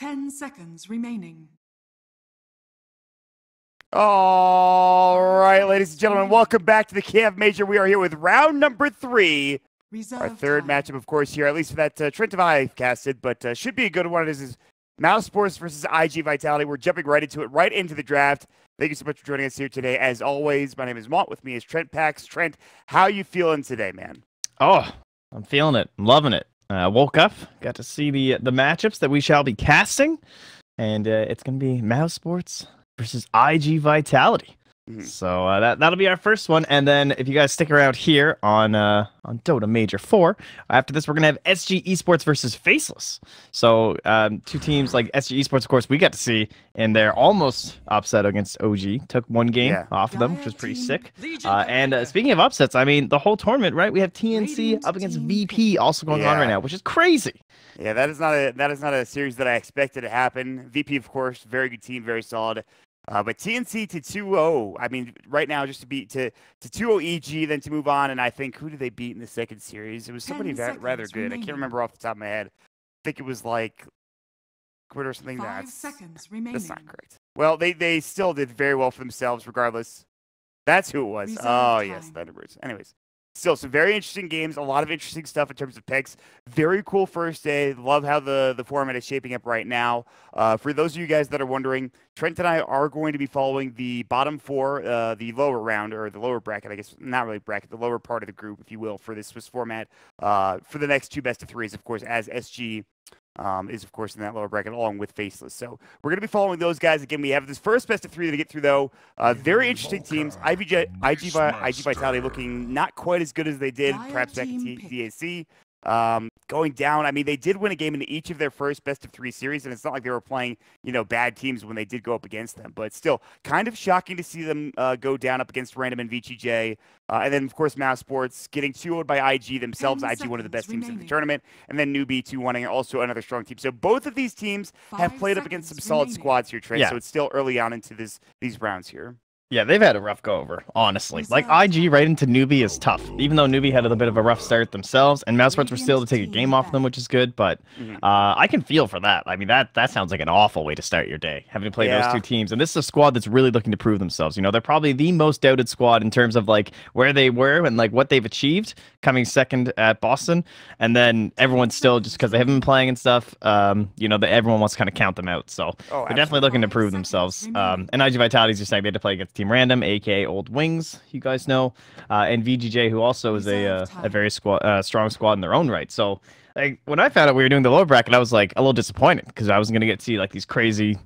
10 seconds remaining. All right, ladies and gentlemen, welcome back to the Kiev Major. We are here with round number 3. Our third matchup, of course, here, at least for that Trent and I casted, but should be a good one. It is Mousesports versus iG.Vitality. We're jumping right into it, right into the draft. Thank you so much for joining us here today. As always, my name is Mont. With me is Trent Pax. Trent, how you feeling today, man? Oh, I'm feeling it. I'm loving it. Woke up, got to see the matchups that we shall be casting, and it's going to be Mousesports versus iG.Vitality. So that'll be our first one, and then if you guys stick around here on Dota Major 4, after this we're gonna have SG Esports versus Faceless. So two teams like SG Esports, of course, we got to see, and they're almost upset against OG. Took one game off of them, which was pretty sick. And speaking of upsets, I mean the whole tournament, right? We have TNC up against VP also going on right now, which is crazy. Yeah, that is not a series that I expected to happen. VP, of course, very good team, very solid. But TNC to 2-0, I mean, right now just to beat to 2-0 EG, then to move on, and I think, who did they beat in the second series? It was somebody rather good. Remaining. I can't remember off the top of my head. I think it was like Quid or something. 5 seconds remaining. That's not correct. Well, they still did very well for themselves regardless. That's who it was. Yes, Thunderbirds. Anyways. Still, some very interesting games, a lot of interesting stuff in terms of picks. Very cool first day. Love how the format is shaping up right now. For those of you guys that are wondering, Trent and I are going to be following the bottom 4, the lower round, or the lower bracket, I guess, not really bracket, the lower part of the group, if you will, for this Swiss format, for the next 2 best-of-3s, of course, as SG is, of course, in that lower bracket, along with Faceless. So we're going to be following those guys. Again, we have this first best-of-3 to get through, though. Very interesting teams. iG.Vitality looking not quite as good as they did, perhaps back in DAC. Going down, I mean, they did win a game in each of their first best-of-3 series, and it's not like they were playing, bad teams when they did go up against them. But still, kind of shocking to see them go down up against Random and VGJ. And then, of course, Mousesports getting 2-0'd by IG themselves. IG, one of the best teams in the tournament. And then Newbie 2-1, also another strong team. So both of these teams have played up against some solid squads here, Trey. So it's still early on into these rounds here. Yeah, they've had a rough go over, honestly. Like, IG right into Newbie is tough, even though Newbie had a bit of a rough start themselves, and Mousesports were still to take a game off them, which is good, but I can feel for that. I mean, that sounds like an awful way to start your day, having to play those two teams. And this is a squad that's really looking to prove themselves. They're probably the most doubted squad in terms of, like, where they were and, like, what they've achieved, coming second at Boston, and then everyone's still, just because they haven't been playing and stuff, that everyone wants to kind of count them out. So they're definitely looking to prove themselves. And iG.Vitality is just saying they had to play against Team Random, aka Old Wings, you guys know, and VGJ, who also is a very strong squad in their own right. So, like, when I found out we were doing the lower bracket, I was like a little disappointed because I wasn't gonna get to see like these crazy,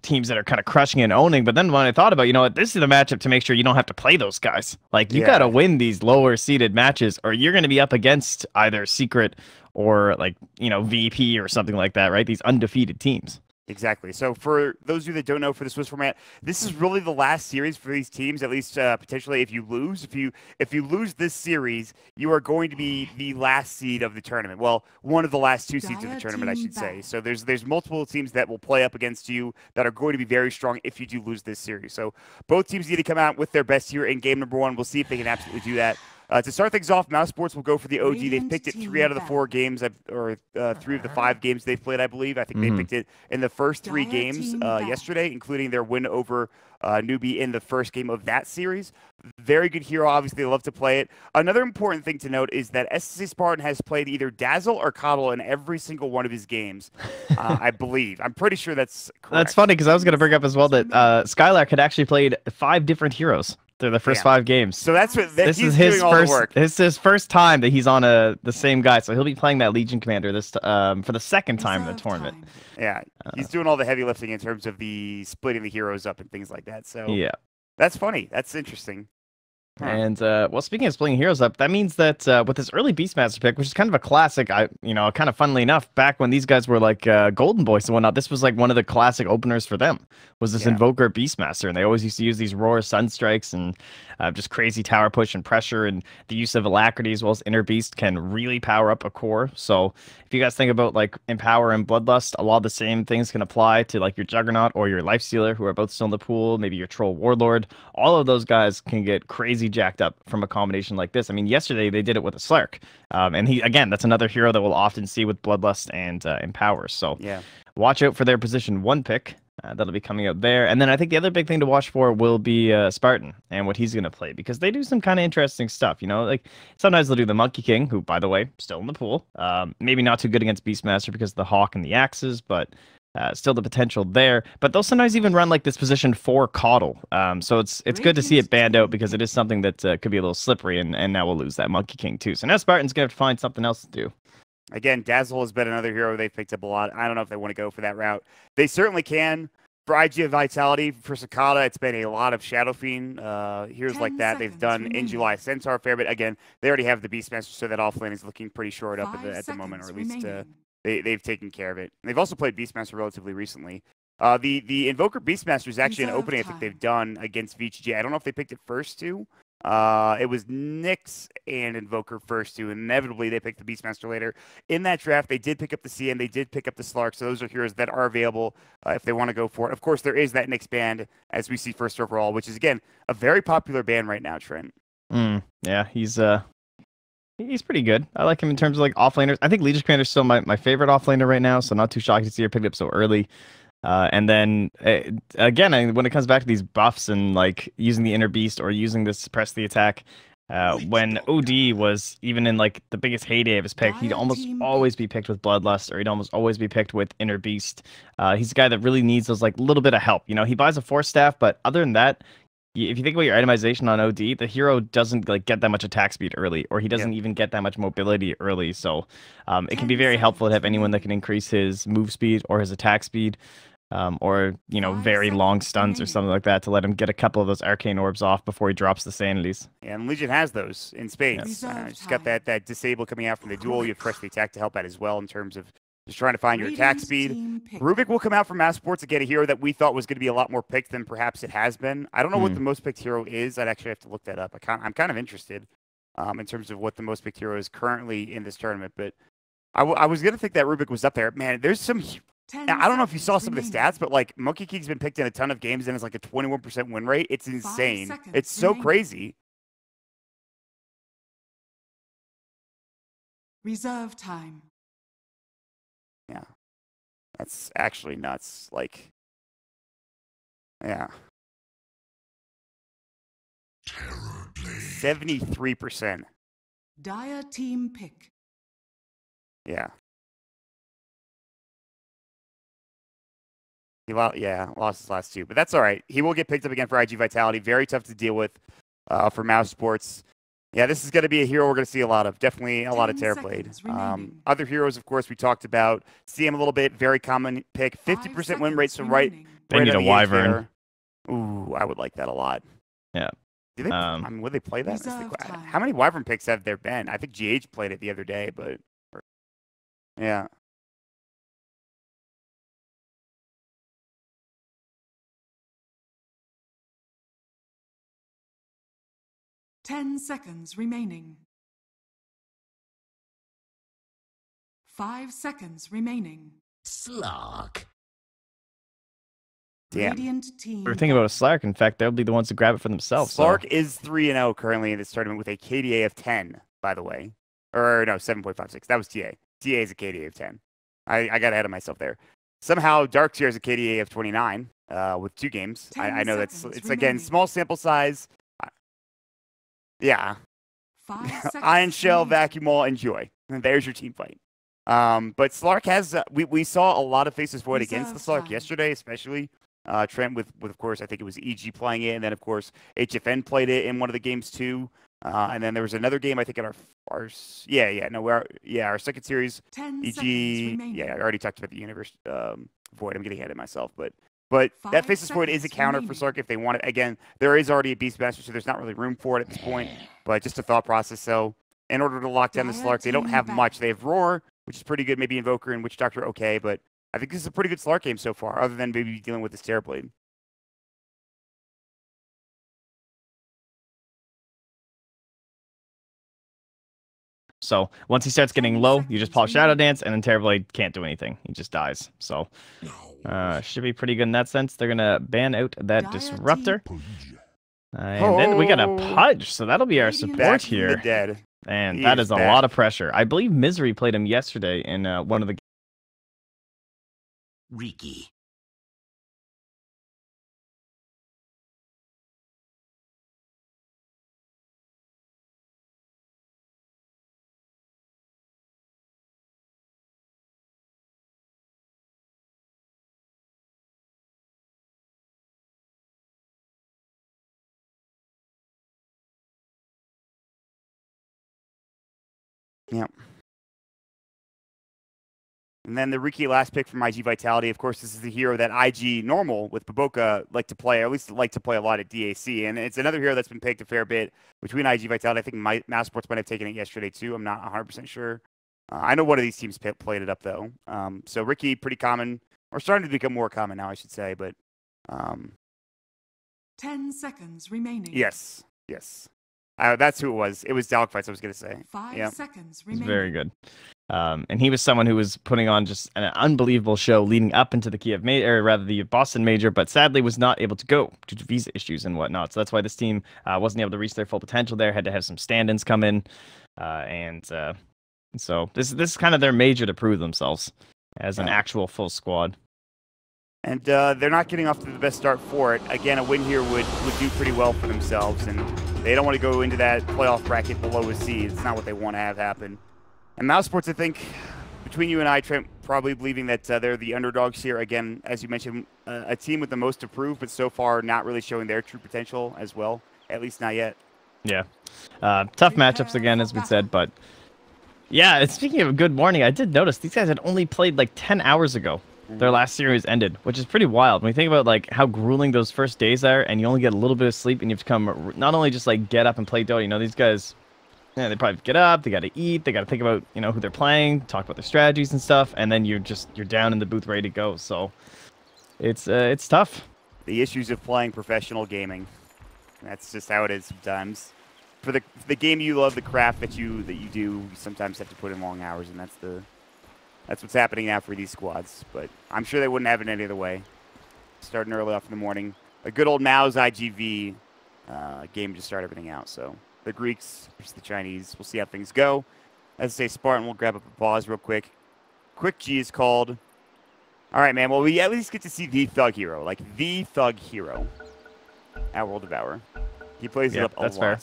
teams that are kind of crushing and owning. But then when I thought about, what, this is the matchup to make sure you don't have to play those guys. Like, you gotta win these lower seeded matches, or you're gonna be up against either Secret or like VP or something like that, right? These undefeated teams. Exactly. So for those of you that don't know, for the Swiss format, this is really the last series for these teams, at least potentially if you lose. If you lose this series, you are going to be the last seed of the tournament. Well, one of the last 2 seeds of the tournament, I should say. So there's multiple teams that will play up against you that are going to be very strong if you do lose this series. So both teams need to come out with their best here in game number 1. We'll see if they can absolutely do that. To start things off, Mousesports will go for the OG. They've picked it 3 out of the 4 games, or 3 of the 5 games they've played, I believe. I think they picked it in the first 3 games yesterday, including their win over Newbie in the first game of that series. Very good hero. Obviously, they love to play it. Another important thing to note is that SSC Spartan has played either Dazzle or Coddle in every single one of his games, I believe. I'm pretty sure that's correct. That's funny, because I was going to bring up as well that Skylark had actually played 5 different heroes through the first 5 games. So that's what this is his first. This is his first time that he's on the same guy. So he'll be playing that Legion Commander this for the second time in the tournament. Yeah, he's doing all the heavy lifting in terms of the splitting the heroes up and things like that. So yeah, that's funny. That's interesting. And well, speaking of splitting heroes up, that means that with this early Beastmaster pick, which is kind of a classic, kind of funnily enough, back when these guys were like Golden Boys and whatnot, this was like one of the classic openers for them, was this Invoker Beastmaster, and they always used to use these Roar Sunstrikes and just crazy tower push and pressure, and the use of Alacrity as well as Inner Beast can really power up a core. So if you guys think about like Empower and Bloodlust, a lot of the same things can apply to like your Juggernaut or your Lifestealer, who are both still in the pool, maybe your Troll Warlord. All of those guys can get crazy crazy jacked up from a combination like this. I mean, yesterday they did it with a Slark, and that's another hero that we'll often see with Bloodlust and Empowers. So yeah, watch out for their position 1 pick. That'll be coming out there. And then I think the other big thing to watch for will be Spartan and what he's going to play, because they do some kind of interesting stuff. You know, like sometimes they'll do the Monkey King, who, by the way, still in the pool. Maybe not too good against Beastmaster because of the Hawk and the Axes, but still the potential there. But they'll sometimes even run like this position for Coddle. So it's good to see it banned out, because it is something that could be a little slippery, and now we'll lose that Monkey King too. So now Spartan's going to have to find something else to do. Again, Dazzle has been another hero they've picked up a lot. I don't know if they want to go for that route. They certainly can. For iG.Vitality, for Cicada, it's been a lot of Shadow Fiend heroes like that. They've done in July Centaur a fair bit. Again, they already have the Beastmaster, so that offlane is looking pretty shored up at the moment, or at least they've taken care of it. And they've also played Beastmaster relatively recently. The Invoker Beastmaster is actually an opening I think they've done against VGG. I don't know if they picked it first too. It was Nyx and Invoker first two, and inevitably they picked the Beastmaster later. In that draft, they did pick up the CM, they did pick up the Slark, so those are heroes that are available if they want to go for it. Of course, there is that Nyx band, as we see first overall, which is, again, a very popular band right now, Trent. Yeah, he's pretty good. I like him in terms of like offlaners. I think Legion Commander's still my favorite offlaner right now, so not too shocked to see her picked up so early. And then again, when it comes back to these buffs and like using the Inner Beast or using this suppress the attack, when OD was even in like the biggest heyday of his pick, he'd almost always be picked with Bloodlust, or he'd almost always be picked with Inner Beast. He's a guy that really needs those like little bit of help. You know, he buys a Force Staff, but other than that, if you think about your itemization on OD, the hero doesn't like get that much attack speed early, or he doesn't even get that much mobility early. So it can be very helpful to have anyone that can increase his move speed or his attack speed. Or, you know, very long stuns or something like that to let him get a couple of those arcane orbs off before he drops the sanities. Yeah, and Legion has those in spades. Just got that disable coming out from the duel. You have press the attack to help out as well in terms of just trying to find your attack speed. Rubik will come out from Mousesports, again, a hero that we thought was going to be a lot more picked than perhaps it has been. I don't know what the most picked hero is. I'd actually have to look that up. I'm kind of interested in terms of what the most picked hero is currently in this tournament. But I was going to think that Rubik was up there. Man, there's some... I don't know if you saw some of the stats, but like Monkey King's been picked in a ton of games and it's like a 21% win rate. It's insane. It's so crazy. Reserve time. Yeah. That's actually nuts. Like, yeah. 73%. Dire team pick. Yeah. He lost his last two, but that's all right. He will get picked up again for iG.Vitality. Very tough to deal with for Mousesports. Yeah, this is going to be a hero we're going to see a lot of. Definitely a lot of Terrorblade. Other heroes, of course, we talked about. See him a little bit. Very common pick. 50% win rate, so right They need a Wyvern. Ooh, I would like that a lot. Yeah. Do they, I mean, would they play that? How many Wyvern picks have there been? I think GH played it the other day, but... Yeah. Ten seconds remaining. 5 seconds remaining. Slark. Damn. Radiant team. We're thinking about a Slark. In fact, they'll be the ones to grab it for themselves. Slark is 3-0 currently in this tournament with a KDA of 10, by the way. Or no, 7.56. That was TA. TA is a KDA of 10. I got ahead of myself there. Somehow, Dark Tier is a KDA of 29 with 2 games. I know it's again, small sample size. Yeah. Iron Shell, Vacuum Wall, enjoy. And there's your team fight. But Slark has, we saw a lot of faces void against the Slark yesterday, especially. Trent with, of course, I think it was EG playing it. And then, of course, HFN played it in one of the games, too. And then there was another game, I think, in our second series. EG, I already talked about the Universe Void. I'm getting ahead of myself. But that Faceless Void is a counter for Slark if they want it. Again, there is already a Beastmaster, so there's not really room for it at this point. But just a thought process. So in order to lock down the Slark, they don't have much. They have Roar, which is pretty good. Maybe Invoker and Witch Doctor, okay. But I think this is a pretty good Slark game so far, other than maybe dealing with this Terrorblade. So once he starts getting low, you just pop Shadow Dance, and then Terrorblade can't do anything. He just dies. So should be pretty good in that sense. They're going to ban out that Disruptor. And then we got a Pudge, so that'll be our support Back from the here. dead. And He that is is a back. lot of pressure. I believe Misery played him yesterday in one of the Riki. Yep. And then the Riki last pick from iG.Vitality. Of course, this is the hero that IG normal with bo3 like to play, or at least like to play a lot at DAC. And it's another hero that's been picked a fair bit between iG.Vitality. I think Mousesports might have taken it yesterday too. I'm not 100% sure. I know one of these teams played it up though. So Riki, pretty common, or starting to become more common now, I should say. But 10 seconds remaining. yes. That's who it was. It was Dogfights, I was going to say. 5 seconds It's remaining. very good. And he was someone who was putting on just an unbelievable show leading up into the Kiev Major, or rather the Boston Major, but sadly was not able to go due to visa issues and whatnot. So that's why this team wasn't able to reach their full potential there. Had to have some stand-ins come in. So this is kind of their major to prove themselves as an actual full squad. And they're not getting off to the best start for it. Again, a win here would do pretty well for themselves, and they don't want to go into that playoff bracket below a seed. It's not what they want to have happen. And Mousesports, I think, between you and I, Trent, probably believing that they're the underdogs here. Again, as you mentioned, a team with the most to prove, but so far not really showing their true potential as well, at least not yet. Yeah. Tough matchups again, as we said, but yeah, speaking of good morning, I did notice these guys had only played like 10 hours ago. Their last series ended, which is pretty wild. When you think about like how grueling those first days are, and you only get a little bit of sleep, and you have to come not only just like get up and play Dota. You know, these guys, yeah, they probably get up, they got to eat, they got to think about who they're playing, talk about their strategies and stuff, and then you're down in the booth ready to go. So it's tough. The issues of playing professional gaming. That's just how it is sometimes. For the game you love, the craft that you do, you sometimes have to put in long hours, and that's what's happening now for these squads, but I'm sure they wouldn't have it any other way. Starting early off in the morning. A good old Mouz iG.Vit game to start everything out. So the Greeks versus the Chinese. We'll see how things go. As I say, Spartan, we'll grab up a pause real quick. Quick G is called. All right, man. Well, we at least get to see the Thug Hero. Like, the Thug Hero at World Devour. He plays it up a lot. Fair.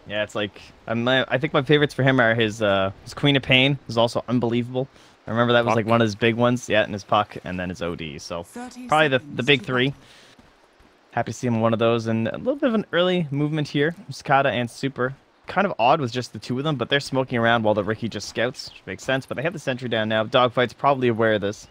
Yeah, it's like, I think my favorites for him are his Queen of Pain is also unbelievable. I remember that was like one of his big ones. Yeah, and his Puck, and then his OD. So probably the big three. Happy to see him in one of those. And a little bit of an early movement here. Muscata and Super. Kind of odd with just the two of them, but they're smoking around while the Riki just scouts, which makes sense. But they have the sentry down now. Dogfight's probably aware of this.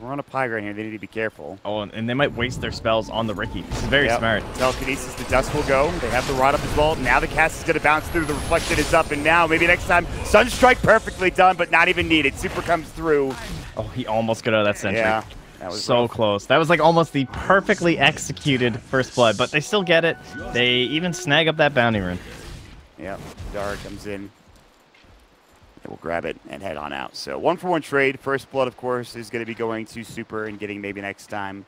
We're on a pie right here. They need to be careful. Oh, and they might waste their spells on the Riki. This is very smart. Telekinesis, the dust will go. They have the rod up as well. Now the cast is going to bounce through. The reflection is up, and now maybe next time, Sunstrike perfectly done, but not even needed. Super comes through. Oh, he almost got out of that sentry. Yeah, that was so rough. close. That was like almost the perfectly executed first blood, but they still get it. They even snag up that bounty rune. Yep, Dara comes in. We'll grab it and head on out. So 1-for-1 trade. First blood, of course, is going to be going to Super and getting maybe next time.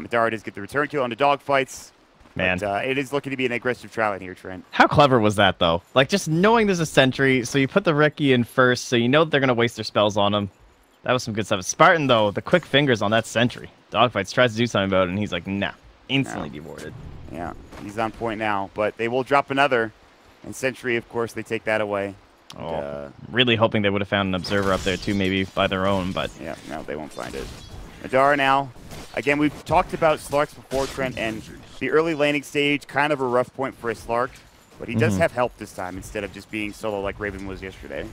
Dara does get the return kill on the Dogfights. Man. But, it is looking to be an aggressive trial in here, Trent. How clever was that, though? Like, just knowing there's a sentry, so you put the Riki in first, so you know that they're going to waste their spells on him. That was some good stuff. Spartan, though, the quick fingers on that sentry. Dogfights tries to do something about it, and he's like, nah. Instantly dewarded. Yeah, he's on point now. But they will drop another. And Sentry, of course, they take that away. Oh, really hoping they would have found an observer up there, too, maybe by their own, but... Yeah, no, they won't find it. Adara now. Again, we've talked about Slarks before, Trent, and the early landing stage, kind of a rough point for a Slark. But he does have help this time instead of just being solo like Raven was yesterday.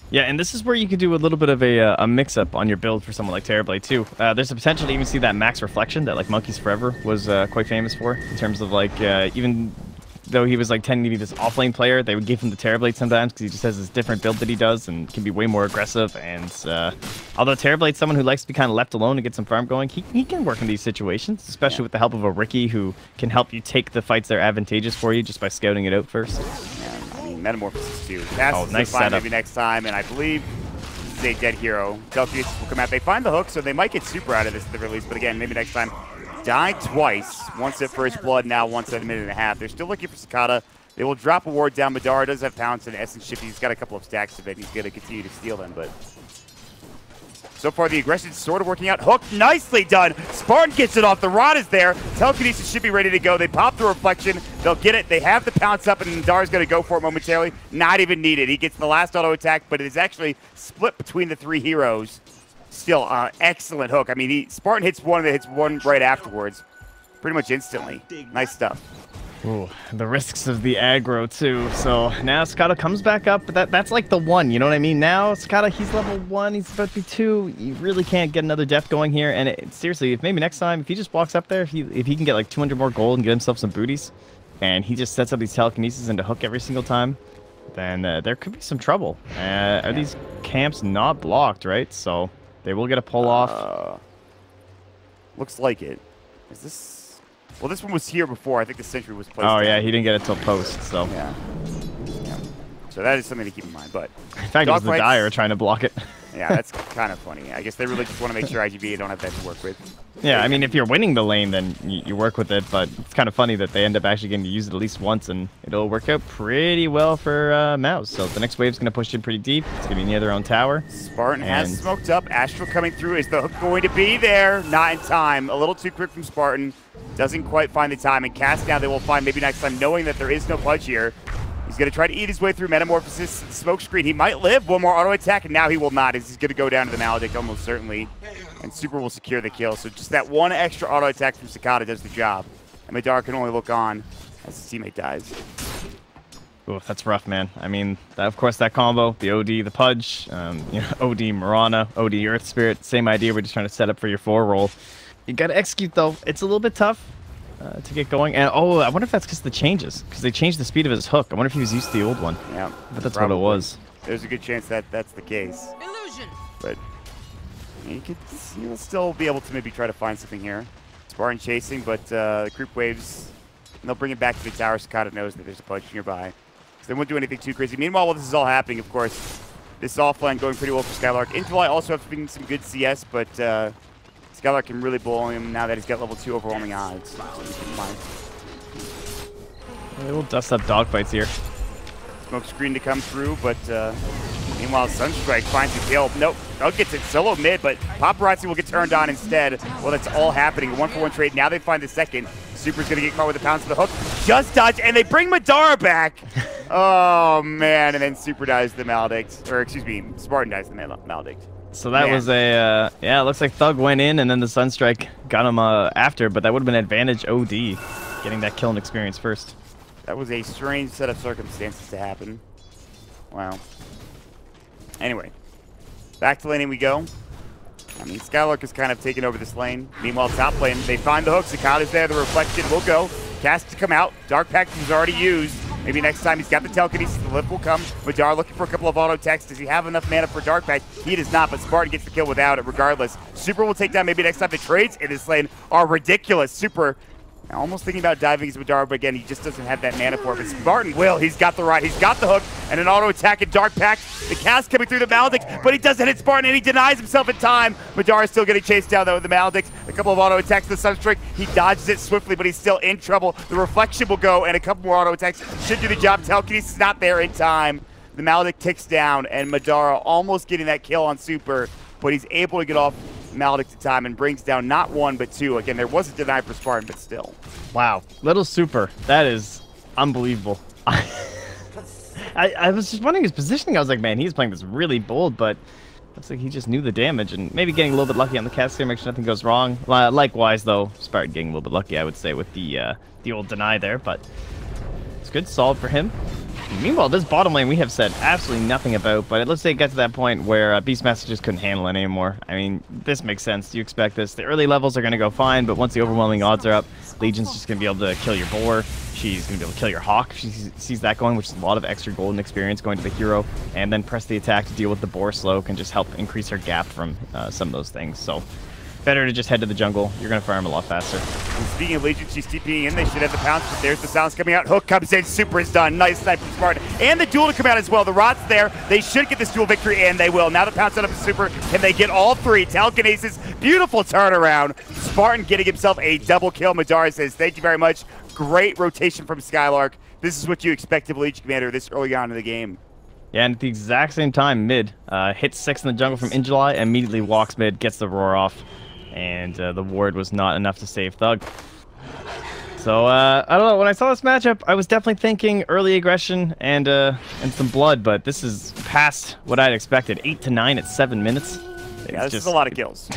Yeah, and this is where you could do a little bit of a mix-up on your build for someone like Terrorblade, too. There's a potential to even see that max reflection that, like, Monkeys Forever was quite famous for, in terms of, like, even though he was, like, tending to be this off-lane player, they would give him the Terrorblade sometimes because he just has this different build that he does and can be way more aggressive. And although Terrorblade's someone who likes to be kind of left alone and get some farm going, he can work in these situations, especially with the help of a Riki who can help you take the fights that are advantageous for you just by scouting it out first. Yeah, I mean, Metamorphosis too. Passes nice the find setup. maybe next time, and I believe this is a dead hero. Telekinesis will come out. They find the hook, so they might get Super out of this at the release, but again, maybe next time. died twice. Once at first blood, now once at a minute and a half. They're still looking for Cicada. They will drop a ward down. Madara does have pounce and Essence Shift. He's got a couple of stacks of it. He's going to continue to steal them, but so far the aggression's sort of working out. Hook, nicely done. Spartan gets it off. The rod is there. Telekinesis should be ready to go. They pop the reflection. They'll get it. They have the pounce up, and Madara's going to go for it momentarily. Not even needed. He gets the last auto attack, but it is actually split between the three heroes. Still, excellent hook. I mean, Spartan hits one, and hits one right afterwards. Pretty much instantly. Nice stuff. Ooh, the risks of the aggro too. So now Cicada comes back up, but that's like the one, you know what I mean? Now Cicada, he's level 1, he's about to be 2. You really can't get another death going here. And seriously, if maybe next time, if he just walks up there, if he can get like 200 more gold and get himself some booties, and he just sets up these telekinesis into hook every single time, then there could be some trouble. Are these camps not blocked, right? So they will get a pull off. Looks like it. Is this? Well, this one was here before. I think the sentry was placed. Oh, down. yeah, he didn't get it till post, so. Yeah. So that is something to keep in mind. But in fact, it was the Dire trying to block it. Yeah, that's kind of funny. I guess they really just want to make sure iG.Vit don't have that to work with. Yeah, I mean, if you're winning the lane, then you work with it, but it's kind of funny that they end up actually getting to use it at least once, and it'll work out pretty well for Mouz. So the next wave's going to push in pretty deep. It's going to be near their own tower. Spartan has smoked up. Astral coming through. Is the hook going to be there? Not in time. A little too quick from Spartan. Doesn't quite find the time. And Cast now they will find maybe next time, knowing that there is no pudge here. He's going to try to eat his way through Metamorphosis, smoke screen. He might live. One more auto attack, and now he will not. He's going to go down to the Maledict almost certainly. And Super will secure the kill. So just that one extra auto attack from Cicada does the job. And Madara can only look on as his teammate dies. Oof, that's rough, man. I mean, of course, that combo, the OD, the Pudge, OD Mirana, OD Earth Spirit, same idea. We're just trying to set up for your 4 roll. You got to execute, though. It's a little bit tough to get going. And, oh, I wonder if that's because of the changes. Because they changed the speed of his hook. I wonder if he was used to the old one. Yeah. But that's probably what it was. There's a good chance that that's the case. Illusion. But you'll still be able to maybe try to find something here. Spartan chasing, but the creep waves, and they'll bring it back to the tower. Cicada knows that there's a Pudge nearby. So they won't do anything too crazy. Meanwhile, while this is all happening, of course, this offline going pretty well for Skylark. Interlight also have been some good CS, but Skylark can really blow him now that he's got level 2 overwhelming odds. So keep in mind. We'll dust up dogfights here. Smoke screen to come through, but meanwhile, Sunstrike finds the kill. Nope, Doug gets it solo mid, but Paparazzi will get turned on instead. Well, that's all happening. 1-for-1 trade. Now they find the second. Super's going to get caught with a pounce of the hook. Just dodge, and they bring Madara back. Oh, man. And then Super dies the Maledict. Or, excuse me, Spartan dies the Maledict. So that was a, yeah, it looks like Thug went in, and then the Sunstrike got him after, but that would have been advantage OD, getting that kill and experience first. That was a strange set of circumstances to happen. Wow. Anyway, back to laning we go. I mean, Skylark has kind of taken over this lane. Meanwhile, top lane, they find the hook. Cicada's there. The reflection will go. Cast to come out. Dark Pact was already used. Maybe next time he's got the telekinesis. The lift will come. Madara looking for a couple of auto attacks. Does he have enough mana for Dark Pact? He does not, but Spartan gets the kill without it regardless. Super will take down maybe next time. The trades in this lane are ridiculous. Super almost thinking about diving as Madara, but again, he just doesn't have that mana for it. But Spartan will. He's got the right. He's got the hook and an auto attack in Dark Pact. The cast coming through the Maledict, but he doesn't hit Spartan, and he denies himself in time. Madara still getting chased down, though, with the Maledict. A couple of auto attacks to the Sunstrike. He dodges it swiftly, but he's still in trouble. The reflection will go, and a couple more auto attacks should do the job. Telekinesis is not there in time. The Maledict ticks down, and Madara almost getting that kill on Super, but he's able to get off Maledict to time and brings down not 1 but 2. Again, there was a deny for Spartan, but still. Wow, little Super, that is unbelievable. I was just wondering his positioning. I was like, man, he's playing this really bold, but looks like he just knew the damage and maybe getting a little bit lucky on the cast here, make sure nothing goes wrong. Likewise, though, Spartan getting a little bit lucky, I would say, with the old deny there, but it's good, solid for him. Meanwhile, this bottom lane we have said absolutely nothing about, but let's say it got to that point where Beastmaster just couldn't handle it anymore. I mean, this makes sense. You expect this. The early levels are going to go fine, but once the overwhelming odds are up, Legion's just going to be able to kill your boar. She's going to be able to kill your hawk if she sees that going, which is a lot of extra golden experience going to the hero, and then press the attack to deal with the boar slow can just help increase her gap from some of those things. So better to just head to the jungle. You're going to farm a lot faster. And speaking of Legion, she's TPing in. They should have the pounce, but there's the sounds coming out. Hook comes in. Super is done. Nice snipe from Spartan. And the duel to come out as well. The Rot's there. They should get this duel victory, and they will. Now the pounce out of Super. Can they get all three? Telekinesis. Beautiful turnaround. Spartan getting himself a double kill. Madara says, thank you very much. Great rotation from Skylark. This is what you expect of Legion Commander this early on in the game. Yeah, and at the exact same time, mid hits 6 in the jungle from iG.Vitality, immediately walks mid, gets the roar off, and the ward was not enough to save Thug. So I don't know. When I saw this matchup, I was definitely thinking early aggression and some blood, but this is past what I'd expected. 8 to 9 at 7 minutes. Yeah, this is a lot of kills.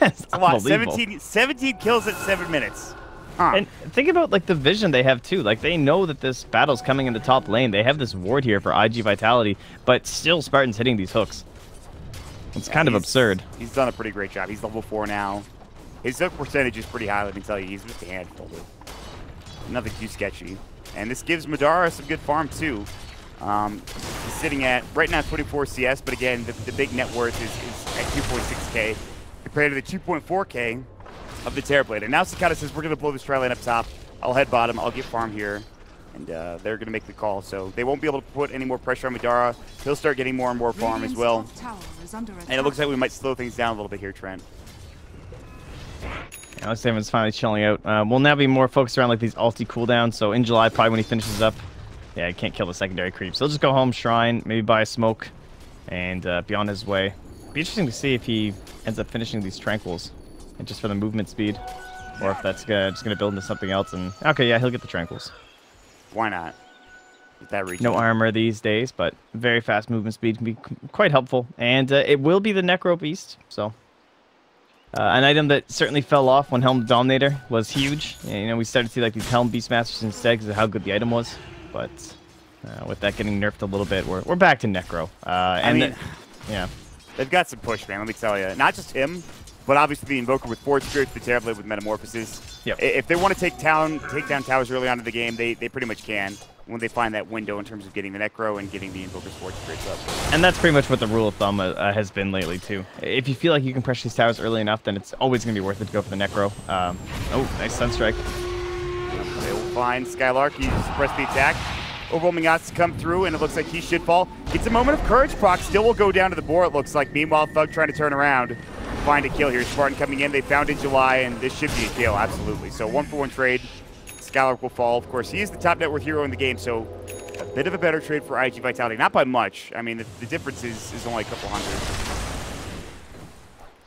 It's a lot. 17 kills at 7 minutes. Huh. And think about like the vision they have too. Like they know that this battle's coming in the top lane. They have this ward here for iG.Vitality, but still Spartan's hitting these hooks. It's kind of absurd. He's done a pretty great job. He's level 4 now. His hook percentage is pretty high, let me tell you. He's just a handful, but nothing too sketchy. And this gives Madara some good farm too. He's sitting at right now 24 CS, but again, the big net worth is at 2.6k compared to the 2.4k of the Terrorblade. And now Sakata says, we're going to blow this tri lane up top. I'll head bottom. I'll get farm here. And they're going to make the call. So they won't be able to put any more pressure on Madara. He'll start getting more and more farm as well. And it looks like we might slow things down a little bit here, Trent. Alex Damon's finally chilling out. We'll now be more focused around like these ulti cooldowns. So in July, probably when he finishes up, yeah, he can't kill the secondary creeps. So he'll just go home, shrine, maybe buy a smoke, and be on his way. Be interesting to see if he ends up finishing these tranquils. And just for the movement speed, or if that's just gonna build into something else. And okay, yeah, he'll get the tranquils. Why not? Get that reach. No armor these days, but very fast movement speed can be quite helpful. And it will be the Necro Beast. So an item that certainly fell off when Helm Dominator was huge. And, you know, we started to see like these Helm Beastmasters instead because of how good the item was. But with that getting nerfed a little bit, we're back to Necro. I mean, yeah, they've got some push, man. Let me tell you, not just him. But obviously the Invoker with Force Spirit, the Terrorblade with Metamorphosis. Yep. If they want to take down towers early on in the game, they pretty much can when they find that window in terms of getting the Necro and getting the Invoker's Force Spirits up. And that's pretty much what the rule of thumb has been lately, too. If you feel like you can pressure these towers early enough, then it's always going to be worth it to go for the Necro. Oh, nice Sunstrike. They will find Skylark. He suppressed the attack. Overwhelming odds to come through, and it looks like he should fall. It's a moment of courage. Proc still will go down to the board, it looks like. Meanwhile, Thug trying to turn around. Find a kill here. Spartan coming in. They found in July, and this should be a kill, absolutely. So 1-for-1 trade. Skylark will fall. Of course, he is the top net worth hero in the game, so a bit of a better trade for iG.Vitality. Not by much. I mean, the difference is only a couple hundred.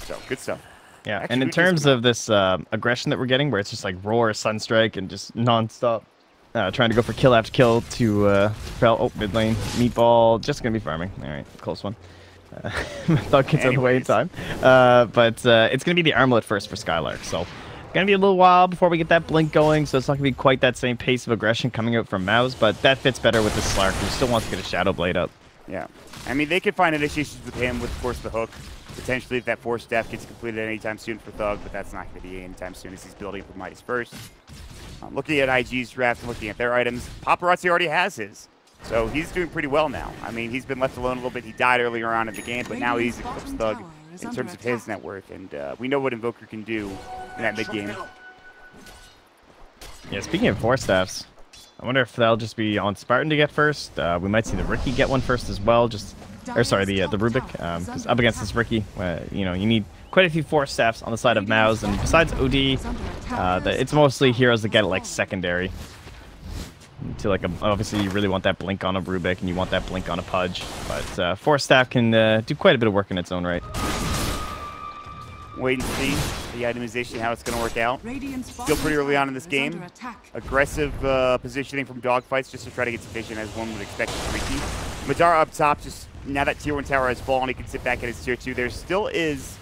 So, good stuff. Yeah, Actually, and in terms of this aggression that we're getting, where it's just like roar, Sunstrike, and just non-stop trying to go for kill after kill to propel. Oh, mid lane. Meatball, just going to be farming. All right, close one. Thug gets out of the way in time. But it's going to be the armlet first for Skylark. So going to be a little while before we get that blink going. So it's not going to be quite that same pace of aggression coming out from Mouz. But that fits better with the Slark, who still wants to get a Shadow Blade up. Yeah. I mean, they could find initiations with him, with, of course, the hook. Potentially, if that Force Staff gets completed anytime soon for Thug. But that's not going to be anytime soon as he's building for Midas first. Looking at iG's draft and looking at their items, Paparazzi already has his. So he's doing pretty well now. I mean, he's been left alone a little bit. He died earlier on in the game, but now he's eclipsed Thug in terms of his net worth. And we know what Invoker can do in that mid-game. Yeah, speaking of Force Staffs, I wonder if that'll just be on Spartan to get first. We might see the Riki get one first as well. Or sorry, the Rubik. Because up against this Riki, you know, you need quite a few Force Staffs on the side of Mouz. And besides OD, it's mostly heroes that get it like secondary. To like obviously you really want that blink on a Rubik and you want that blink on a Pudge, but Force Staff can do quite a bit of work in its own right. Wait and see the itemization, how it's going to work out. Still pretty early on in this game. Aggressive positioning from dogfights just to try to get some vision as one would expect with Riki. Madara up top, just now that tier 1 tower has fallen, he can sit back at his tier 2. There still is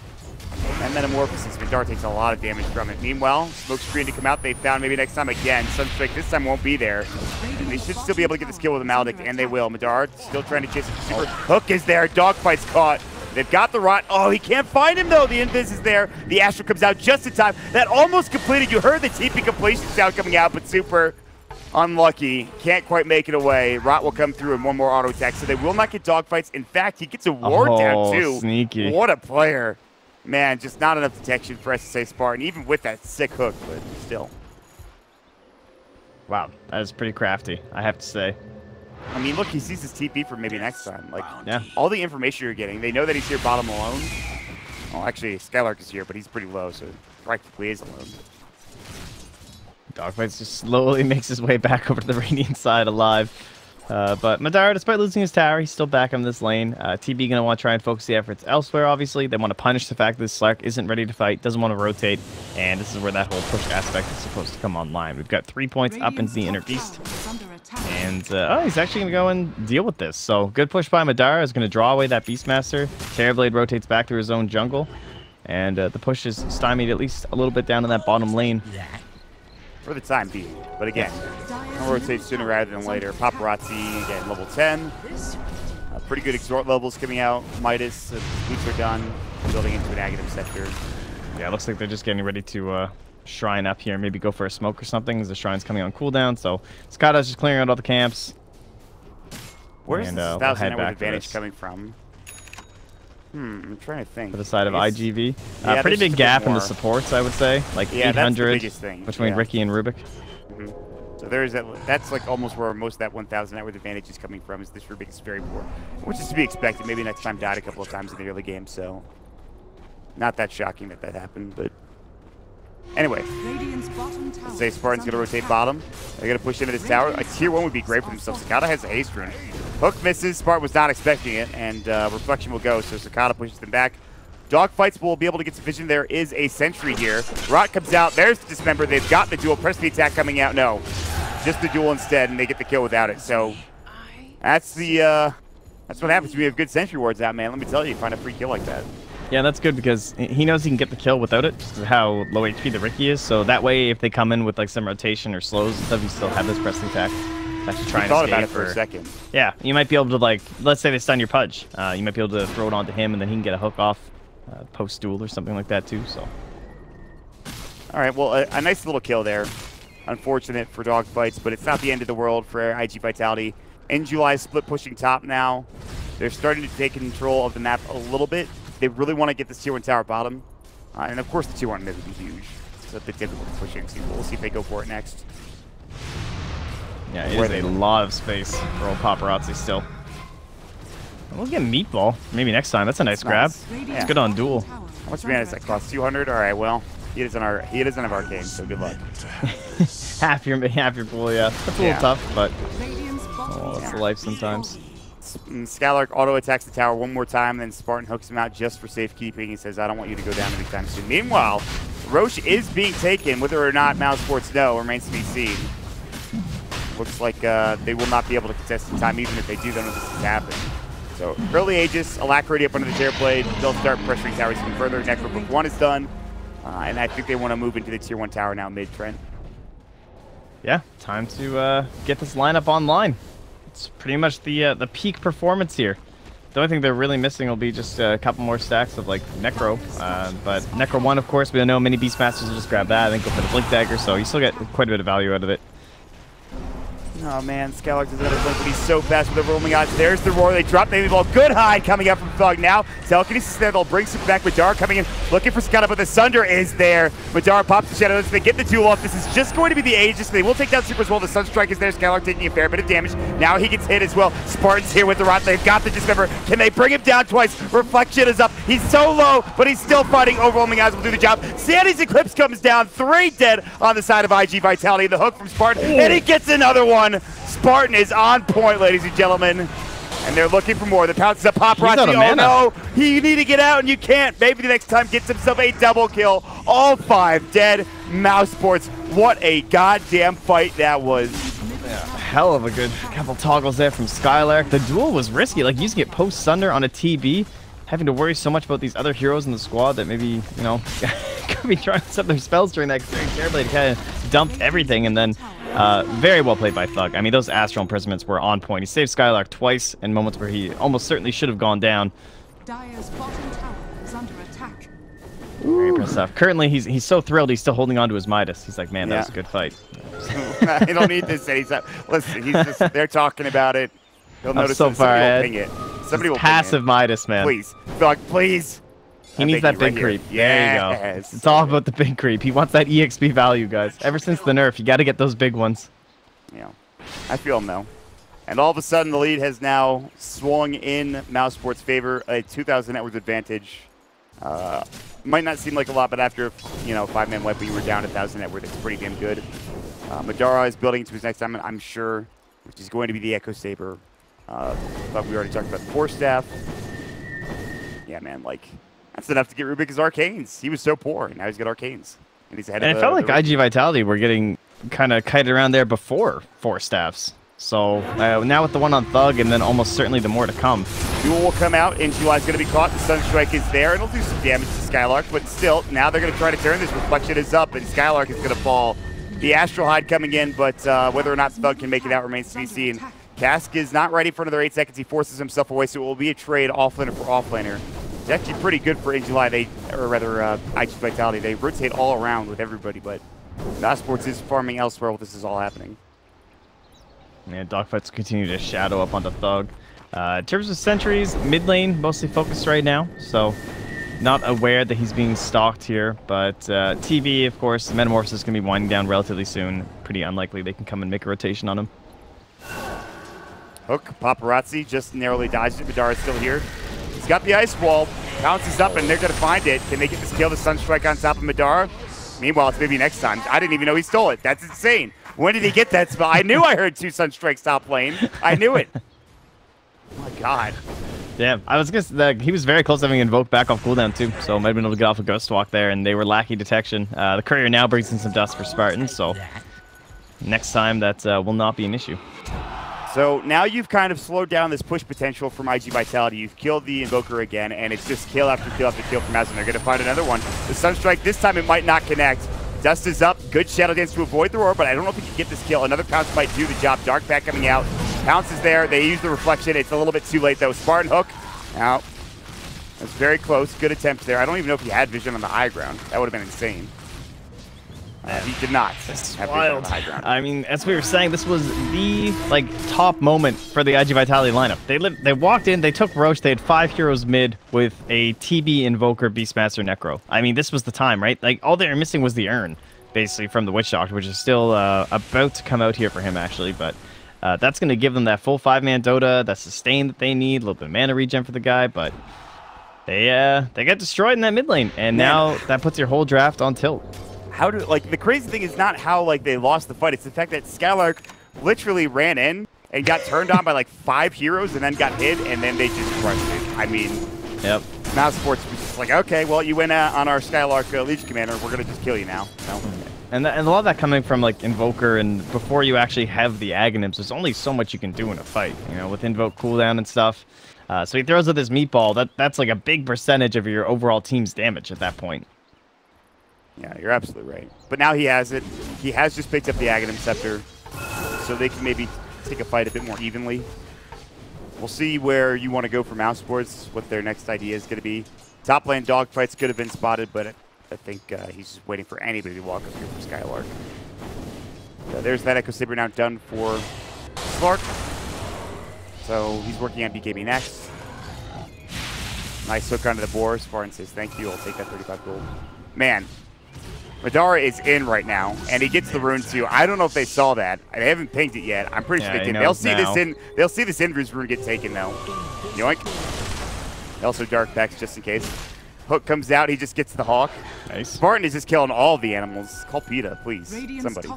that Metamorphosis. Madara takes a lot of damage from it. Meanwhile, smoke screen to come out. They found maybe next time again. Sunstrike this time won't be there. And they should still be able to get this kill with a Maledict, and they will. Madara still trying to chase it. Super hook is there. Dogfight's caught. They've got the Rot. Oh, he can't find him, though. The Invis is there. The Astral comes out just in time. That almost completed. You heard the TP completion sound coming out, but Super unlucky. Can't quite make it away. Rot will come through and one more auto attack, so they will not get dogfights. In fact, he gets a ward down, too. Sneaky. What a player. Man, just not enough detection for SSA Spartan, even with that sick hook, but still. Wow, that is pretty crafty, I have to say. I mean, look, he sees his TP for maybe next time. Like, yeah. All the information you're getting, they know that he's here bottom alone. Well, actually, Skylark is here, but he's pretty low, so practically is alone. Dogfights just slowly makes his way back over to the Radiant side alive. But Madara, despite losing his tower, he's still back on this lane. TB going to want to try and focus the efforts elsewhere, obviously. They want to punish the fact that Slark isn't ready to fight, doesn't want to rotate, and this is where that whole push aspect is supposed to come online. We've got 3 points up into the inner beast. And, oh, he's actually going to go and deal with this. So, good push by Madara is going to draw away that Beastmaster. Terrorblade rotates back to his own jungle. And the push is stymied at least a little bit down in that bottom lane. For the time being. But again, I'll rotate sooner rather than later. Paparazzi, again, level 10. Pretty good exhort levels coming out. Midas, boots are done. Building into an negative sector. Yeah, it looks like they're just getting ready to shrine up here. Maybe go for a smoke or something as the shrine's coming on cooldown. So Skada's just clearing out all the camps. Where's and, the we'll 1,000 head network back advantage coming from? I'm trying to think. For the side of iG.Vit. Yeah, pretty big gap in the more. supports, I would say. Like Yeah, that's the 800 biggest thing. between Ricky and Rubik. So there's that. That's like almost where most of that 1,000 network advantage is coming from. Is this Rubik is very poor, which is to be expected. Maybe next time died a couple of times in the early game, so not that shocking that that happened. But anyway, let's say Spartan's gonna rotate bottom. They're gonna push into this tower. A tier 1 would be great for themselves. Sakata has a haste rune. Hook misses. Spartan was not expecting it, and reflection will go. So Sakata pushes them back. Dogfights will be able to get some vision. There is a sentry here. Rot comes out. There's the Dismember. They've got the duel. Press the attack coming out. No. Just the duel instead, and they get the kill without it. So that's the that's what happens when you have good sentry wards out, man. Let me tell you, find a free kill like that. Yeah, that's good because he knows he can get the kill without it, just how low HP the Ricky is. So that way, if they come in with like some rotation or slows and stuff, you still have this press the attack. Actually try and thought escape about it for a second. Yeah, you might be able to, like, let's say they stun your Pudge. You might be able to throw it onto him, and then he can get a hook off post-duel or something like that, too. So. All right, well, a nice little kill there. Unfortunate for Dogfights, but it's not the end of the world for iG.Vitality. In July, split pushing top now. They're starting to take control of the map a little bit. They really want to get this tier 1 tower bottom. And, of course, the tier 1 mid would be huge. It's a bit difficult to push into. We'll see if they go for it next. Yeah, it is a lot of space for old Paparazzi still. We'll get Meatball maybe next time. That's a nice grab. Yeah. It's good on duel. How much mana does that cost? 200? All right, well, he doesn't have arcane, so good luck. half your pool, yeah. That's a little tough, but it's life sometimes. Skylark auto attacks the tower one more time, then Spartan hooks him out just for safekeeping. He says, I don't want you to go down anytime soon. Meanwhile, Roche is being taken. Whether or not Mousesports know remains to be seen. Looks like they will not be able to contest in time. Even if they do, then this has happened. So early Aegis, Alacrity up under the Terrorblade. They'll start pressuring towers even further. Necrobook 1 is done. And I think they want to move into the tier 1 tower now mid-Trent. Yeah, time to get this lineup online. It's pretty much the peak performance here. The only thing they're really missing will be just a couple more stacks of like Necro. But Necro 1, of course, we know many Beastmasters will just grab that and then go for the Blink Dagger, so you still get quite a bit of value out of it. Oh man, Skylark doesn't have a blink, but he's so fast with the rolling odds. There's the roar. They drop Navy Ball. Good hide coming up from Thug now. Telekinesis there. They'll bring some back. Madara coming in, looking for Skada, but the Sunder is there. Madara pops the Shadow. They get the duel off. This is just going to be the Aegis. They will take down Super as well. The Sunstrike is there. Skylark taking a fair bit of damage. Now he gets hit as well. Spartan's here with the Rot. They've got the Dismember. Can they bring him down twice? Reflection is up. He's so low, but he's still fighting. Overwhelming Eyes will do the job. Sandy's Eclipse comes down. 3 dead on the side of iG.Vitality. The hook from Spartan, and he gets another one. Spartan is on point, ladies and gentlemen. And they're looking for more. The pounces up Paparazzi. Oh no, you need to get out and you can't. Maybe the next time gets himself a double kill. All 5 dead. Mousesports. What a goddamn fight that was. Yeah, hell of a good couple toggles there from Skylark. The duel was risky. Like, you used to get post Sunder on a TB, having to worry so much about these other heroes in the squad that maybe, you know, could be trying to set their spells during that Terrorblade kind of dumped everything, and then very well played by Thug. I mean, those Astral Imprisonments were on point. He saved Skylark twice in moments where he almost certainly should have gone down. Dire's bottom tower is under attack. Very impressive stuff. Currently, he's so thrilled he's still holding on to his Midas. He's like, man, that was a good fight. I don't need to say listen, he's just, they're talking about it. He'll notice so far somebody ahead. will ping it. Somebody will passive ping it. Midas, man. Please, Thug, please. He needs that big creep. There you go. It's all about the big creep. He wants that EXP value, guys. Ever since the nerf, you got to get those big ones. Yeah, I feel him, though. And all of a sudden, the lead has now swung in Mousesports' favor. A 2,000 net worth advantage. Might not seem like a lot, but after, you know, 5-man wipe, you were down 1,000 net worth. It's pretty damn good. Madara is building to his next diamond, I'm sure, which is going to be the Echo Saber. But we already talked about the Force Staff. Yeah, man, like, that's enough to get Rubik's Arcanes. He was so poor, and now he's got Arcanes. And he's ahead of it felt like iG.Vitality were getting kind of kited around there before Force Staffs. So now with the one on Thug, and then almost certainly the more to come. Duel will come out, and July's going to be caught. The Sunstrike is there, and it'll do some damage to Skylark, but still, now they're going to try to turn this. Reflection is up, and Skylark is going to fall. The Astral Hide coming in, but whether or not Thug can make it out remains to be seen. Cask is not ready for another 8 seconds. He forces himself away, so it will be a trade offlaner for offlaner. It's actually pretty good for July, or rather iG.Vitality. They rotate all around with everybody, but Mousesports is farming elsewhere while this is all happening. Yeah, dogfights continue to shadow up onto Thug. In terms of sentries, mid lane mostly focused right now, so not aware that he's being stalked here. But TV, of course, Metamorphosis is going to be winding down relatively soon. Pretty unlikely they can come and make a rotation on him. Hook, Paparazzi just narrowly dodged it. Madara is still here. He's got the ice wall, bounces up, and they're going to find it. Can they get this kill, the Sunstrike on top of Madara? Meanwhile, it's maybe next time. I didn't even know he stole it. That's insane. When did he get that spell? I knew I heard 2 Sunstrikes top lane. I knew it. Oh my God. Yeah, I was guessing he was very close to having invoked back off cooldown too, so might have been able to get off a Ghost Walk there, and they were lacking detection. The Courier now brings in some dust for Spartan, so next time that will not be an issue. So now you've kind of slowed down this push potential from iG.Vitality. You've killed the Invoker again, and it's just kill after kill after kill from Aston. They're going to find another one. The Sunstrike, this time it might not connect. Dust is up. Good Shadow Dance to avoid the roar, but I don't know if he can get this kill. Another Pounce might do the job. Dark Pack coming out. Pounce is there. They use the Reflection. It's a little bit too late, though. Spartan Hook. Now, that's very close. Good attempt there. I don't even know if he had vision on the high ground. That would have been insane. He did not have vision on the high ground. I mean, as we were saying, this was the top moment for the iG.Vitality lineup. They walked in, they took Roche, they had 5 heroes mid with a TB Invoker, Beastmaster, Necro. I mean, this was the time, right? Like, all they were missing was the urn, basically, from the Witch Doctor, which is still about to come out here for him, actually, but that's going to give them that full 5-man Dota, that sustain that they need, a little bit of mana regen for the guy, but they got destroyed in that mid lane, and now that puts your whole draft on tilt. How do, like, the crazy thing is not how, like, they lost the fight. It's the fact that Skylark literally ran in and got turned on by, like, 5 heroes and then got hit, and then they just crushed it. I mean, yep. Mousesports was just like, okay, well, you went on our Skylark Legion Commander. We're going to just kill you now. No. And a lot of that coming from, like, Invoker, and before you actually have the Aghanims, there's only so much you can do in a fight, you know, with Invoke cooldown and stuff. So he throws out this meatball. That's like a big percentage of your overall team's damage at that point. Yeah, you're absolutely right. But now he has it. He has just picked up the Aghanim Scepter, so they can maybe take a fight a bit more evenly. We'll see where you want to go for Mousesports, what their next idea is going to be. Top lane dogfights could have been spotted, but I think he's just waiting for anybody to walk up here for Skylark. There's that Echo Saber now done for Slark. So he's working on BKB next. Nice hook onto the boar. Spartan says, thank you, I'll take that 35 gold. Man, Madara is in right now, and he gets the rune too. I don't know if they saw that. They haven't pinged it yet. I'm pretty sure they did. They'll see this in. They'll see this Indra's rune get taken though. Yoink. Also dark packs just in case. Hook comes out. He just gets the hawk. Nice. Spartan is just killing all the animals. Call PETA, please. Somebody.